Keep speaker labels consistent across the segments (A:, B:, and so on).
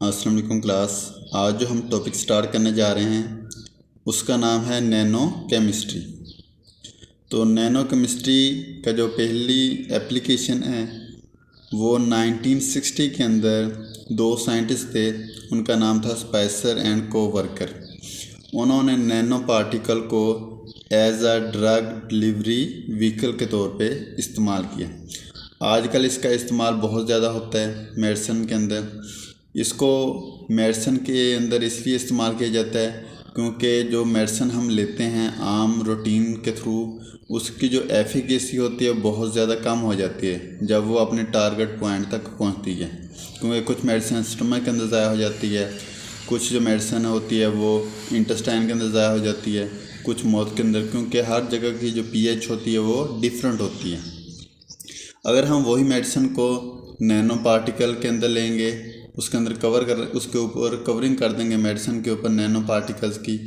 A: अस्सलाम वालेकुम क्लास। आज जो हम टॉपिक स्टार्ट करने जा रहे हैं उसका नाम है नैनो केमिस्ट्री। तो नैनो केमिस्ट्री का जो पहली एप्लीकेशन है वो 1960 के अंदर दो साइंटिस्ट थे, उनका नाम था स्पाइसर एंड कोवर्कर। उन्होंने नैनो पार्टिकल को एज आ ड्रग डिलीवरी व्हीकल के तौर पे इस्तेमाल किया। आजकल इसका इस्तेमाल बहुत ज़्यादा होता है मेडिसिन के अंदर। इसको मेडिसिन के अंदर इसलिए इस्तेमाल किया जाता है क्योंकि जो मेडिसिन हम लेते हैं आम रूटीन के थ्रू, उसकी जो एफिकेसी होती है बहुत ज़्यादा कम हो जाती है जब वो अपने टारगेट पॉइंट तक पहुंचती है। क्योंकि कुछ मेडिसिन स्टमक के अंदर ज़ाया हो जाती है, कुछ जो मेडिसिन होती है वो इंटेस्टाइन के अंदर ज़ाया हो जाती है, कुछ माउथ के अंदर, क्योंकि हर जगह की जो पीएच होती है वो डिफरेंट होती है। अगर हम वही मेडिसिन को नैनो पार्टिकल के अंदर लेंगे, उसके अंदर उसके ऊपर कवरिंग कर देंगे मेडिसिन के ऊपर नैनो पार्टिकल्स की,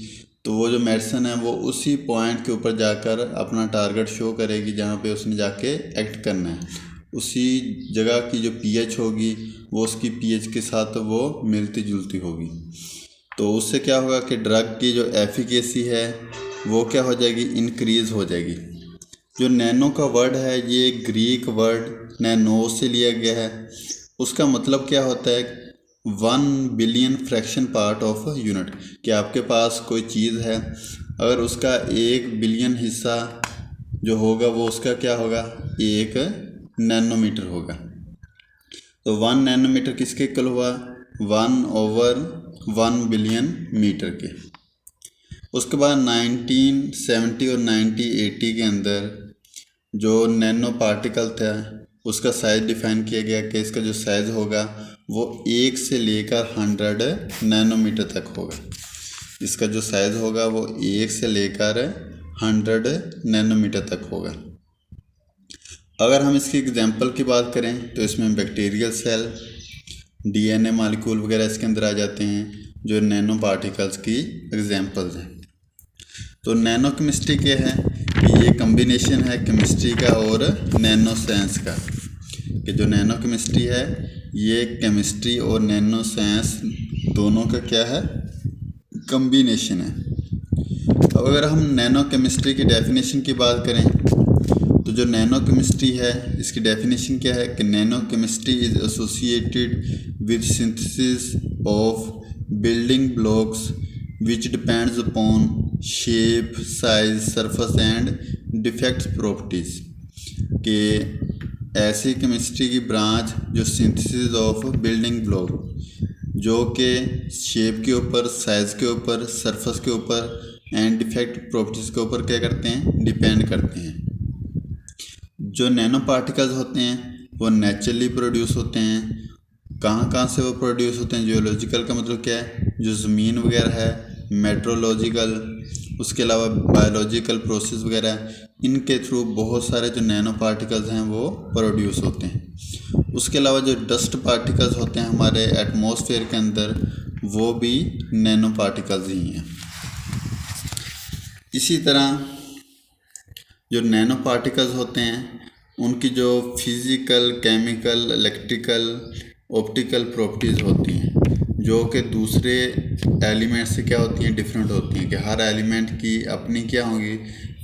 A: तो वो जो मेडिसिन है वो उसी पॉइंट के ऊपर जाकर अपना टारगेट शो करेगी जहाँ पे उसने जाके एक्ट करना है। उसी जगह की जो पीएच होगी वो उसकी पीएच के साथ वो मिलती जुलती होगी। तो उससे क्या होगा कि ड्रग की जो एफिकेसी है वो क्या हो जाएगी, इंक्रीज़ हो जाएगी। जो नैनो का वर्ड है ये ग्रीक वर्ड नैनो से लिया गया है। उसका मतलब क्या होता है, 1 billion fraction part of unit. कि आपके पास कोई चीज़ है, अगर उसका 1 बिलियन हिस्सा जो होगा वो उसका क्या होगा, 1 नैनोमीटर होगा। तो 1 नैनोमीटर किसके इक्वल हुआ, 1/1 बिलियन मीटर के। उसके बाद 1970 और 1980 के अंदर जो नैनो पार्टिकल था उसका साइज़ डिफाइन किया गया कि इसका जो साइज़ होगा वो 1 से लेकर 100 नैनोमीटर तक होगा। इसका जो साइज़ होगा वो 1 से लेकर 100 नैनोमीटर तक होगा। अगर हम इसकी एग्जांपल की बात करें तो इसमें बैक्टीरियल सेल, डीएनए मॉलिक्यूल वगैरह इसके अंदर आ जाते हैं जो नैनो पार्टिकल्स की एग्जांपल्स हैं। तो नैनो केमिस्ट्री क्या है कि ये कम्बिनेशन है केमिस्ट्री का और नैनो साइंस का। कि जो नैनो केमिस्ट्री है ये केमिस्ट्री और नैनो साइंस दोनों का क्या है, कम्बिनेशन है। अब अगर हम नैनो केमिस्ट्री की डेफिनेशन की बात करें तो जो नैनो केमिस्ट्री है इसकी डेफिनेशन क्या है कि nano chemistry is associated with synthesis of building blocks which depends upon shape, size, surface and defects properties. कि ऐसी केमिस्ट्री की ब्रांच जो सिंथेसिस ऑफ बिल्डिंग ब्लॉक, जो कि शेप के ऊपर, साइज़ के ऊपर, सरफेस के ऊपर एंड डिफेक्ट प्रॉपर्टीज़ के ऊपर क्या करते हैं, डिपेंड करते हैं। जो नैनो पार्टिकल्स होते हैं वो नेचुरली प्रोड्यूस होते हैं। कहाँ से वो प्रोड्यूस होते हैं, जियोलॉजिकल का मतलब क्या है, जो ज़मीन वगैरह है, मेट्रोलॉजिकल, उसके अलावा बायोलॉजिकल प्रोसेस वगैरह, इनके थ्रू बहुत सारे जो नैनो पार्टिकल्स हैं वो प्रोड्यूस होते हैं। उसके अलावा जो डस्ट पार्टिकल्स होते हैं हमारे एटमॉस्फेयर के अंदर वो भी नैनो पार्टिकल्स ही हैं। इसी तरह जो नैनो पार्टिकल्स होते हैं उनकी जो physical, chemical, electrical, optical properties होती हैं जो कि दूसरे एलिमेंट से क्या होती हैं, डिफरेंट होती हैं। कि हर एलिमेंट की अपनी क्या होंगी,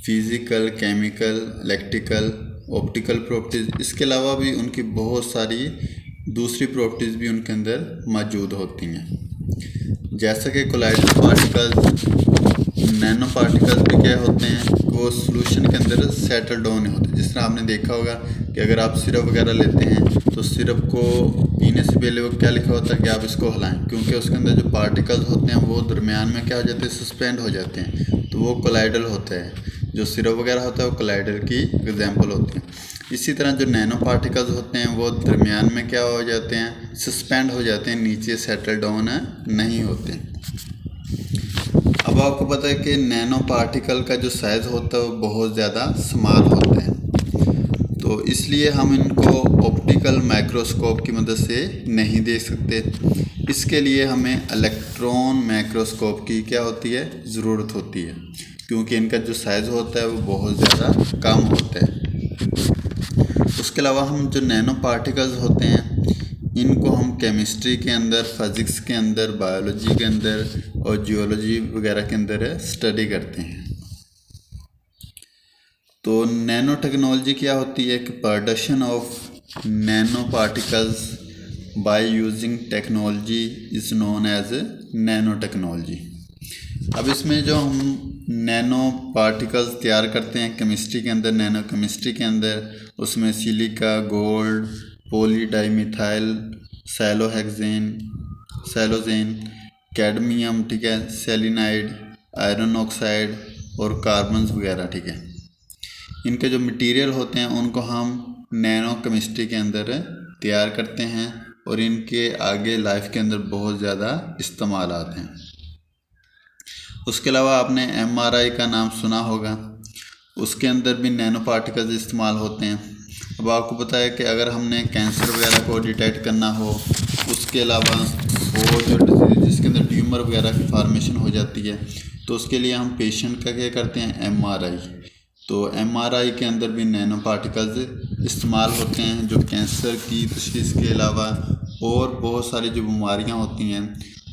A: physical, chemical, electrical, optical properties. इसके अलावा भी उनकी बहुत सारी दूसरी प्रॉपर्टीज़ भी उनके अंदर मौजूद होती हैं। जैसा कि कोलाइडल पार्टिकल्स, नैनो पार्टिकल्स भी क्या होते हैं, वो सॉल्यूशन के अंदर सेटल डाउन होते हैं। जिस तरह आपने देखा होगा कि अगर आप सिरप वगैरह लेते हैं तो सिरप को पीने से पहले वो क्या लिखा होता है कि आप इसको हिलाएं, क्योंकि उसके अंदर जो पार्टिकल्स होते हैं वो दरमियान में क्या हो जाते हैं, सस्पेंड हो जाते हैं। तो वो कोलाइडल होता है। जो सिरप वगैरह होता है वो कोलाइडल की एग्जाम्पल होती है। इसी तरह जो नैनो पार्टिकल्स होते हैं वो दरमियान में क्या हो जाते हैं, सस्पेंड हो जाते हैं, नीचे सेटल डाउन नहीं होते। अब आपको पता है कि नैनो पार्टिकल का जो साइज़ होता है वो बहुत ज़्यादा स्मॉल होता है, तो इसलिए हम इनको ऑप्टिकल माइक्रोस्कोप की मदद से नहीं देख सकते। इसके लिए हमें इलेक्ट्रॉन माइक्रोस्कोप की क्या होती है, ज़रूरत होती है, क्योंकि इनका जो साइज़ होता है वो बहुत ज़्यादा कम होता है। उसके अलावा हम जो नैनो पार्टिकल्स होते हैं इनको हम केमिस्ट्री के अंदर, फिज़िक्स के अंदर, बायोलॉजी के अंदर और जियोलॉजी वगैरह के अंदर स्टडी करते हैं। तो नैनो टेक्नोलॉजी क्या होती है कि production of nano particles by using technology is known as nano technology. अब इसमें जो हम नैनो पार्टिकल्स तैयार करते हैं केमिस्ट्री के अंदर, नैनो केमिस्ट्री के अंदर, उसमें सिलिका, गोल्ड, पॉलीडाइमिथाइल सैलोजेन, कैडमियम, ठीक है, सेलिनाइड, आयरन ऑक्साइड और कार्बन्स वगैरह, ठीक है। इनके जो मटेरियल होते हैं उनको हम नैनो केमिस्ट्री के अंदर तैयार करते हैं और इनके आगे लाइफ के अंदर बहुत ज़्यादा इस्तेमाल आते हैं। उसके अलावा आपने MRI का नाम सुना होगा, उसके अंदर भी नैनो पार्टिकल्स इस्तेमाल होते हैं। अब आपको पता है कि अगर हमने कैंसर वगैरह को डिटेक्ट करना हो, उसके अलावा और जो डिजीज जिसके अंदर ट्यूमर वगैरह की फॉर्मेशन हो जाती है, तो उसके लिए हम पेशेंट का क्या करते हैं, MRI। तो MRI के अंदर भी नैनो पार्टिकल्स इस्तेमाल होते हैं, जो कैंसर की तशख़ीस के अलावा और बहुत सारी जो बीमारियां होती हैं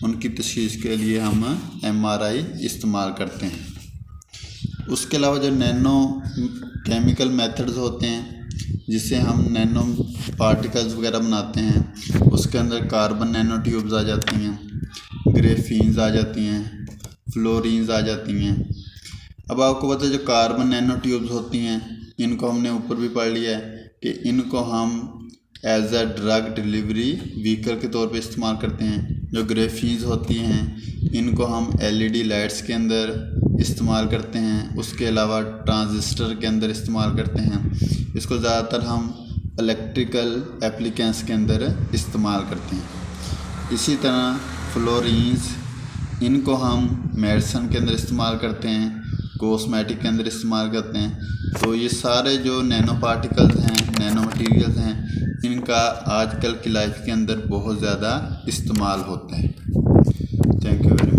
A: उनकी तशख़ीस के लिए हम MRI इस्तेमाल करते हैं। उसके अलावा जो नैनो केमिकल मेथड्स होते हैं जिससे हम नैनो पार्टिकल्स वगैरह बनाते हैं, उसके अंदर कार्बन नैनो ट्यूब्स आ जाती हैं, ग्रेफीन्स आ जाती हैं, फ्लोरीन्स आ जाती हैं। अब आपको पता है जो कार्बन नैनो ट्यूब्स होती हैं, इनको हमने ऊपर भी पढ़ लिया है कि इनको हम as a drug delivery vehicle के तौर पे इस्तेमाल करते हैं। जो ग्रेफीन्स होती हैं इनको हम LED लाइट्स के अंदर इस्तेमाल करते हैं, उसके अलावा ट्रांजिस्टर के अंदर इस्तेमाल करते हैं। इसको ज़्यादातर हम इलेक्ट्रिकल एप्लीकेंस के अंदर इस्तेमाल करते हैं। इसी तरह फ्लोरीन्स, इनको हम मेडिसिन के अंदर इस्तेमाल करते हैं, कॉस्मेटिक के अंदर इस्तेमाल करते हैं। तो ये सारे जो नैनो पार्टिकल्स हैं, नैनो मटेरियल्स हैं, इनका आजकल की लाइफ के अंदर बहुत ज़्यादा इस्तेमाल होता है। Thank you very much.